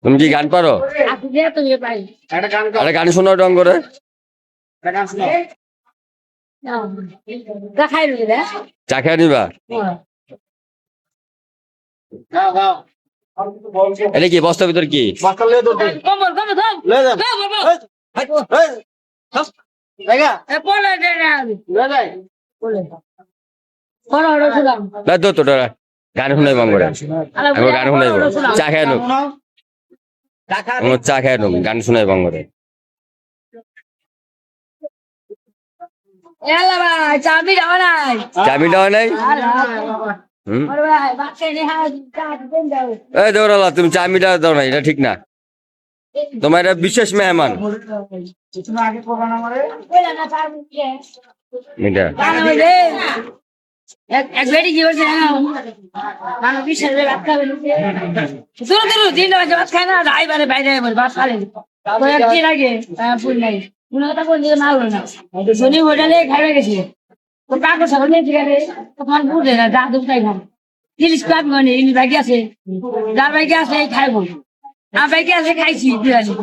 তুমি কি গান পারো? একটা গান শোনাও ঢং করে। চা খেয়ে নিবা? এটা কি বস্তার ভিতর কি? গান শুনাই বাং করে গান শুনাইব চা খেয়ে নুক চা খেয়ে নুক গান শুনাই বাং করে চাবি দেওয়া নাই। দেওয়ালা তুমি চাবিটা দাও না, এটা ঠিক না। তোমার এটা বিশেষ মেহমান। হোটেলে খাইবে গেছে কাকু ছাগল তোমার বুঝে না যা দুটাই খান জিনিস পাবি মানে ইনি বাইকে আছে যার বাইকে আছে খাইবো আর বাইকে আছে খাইছি বিরিয়ানি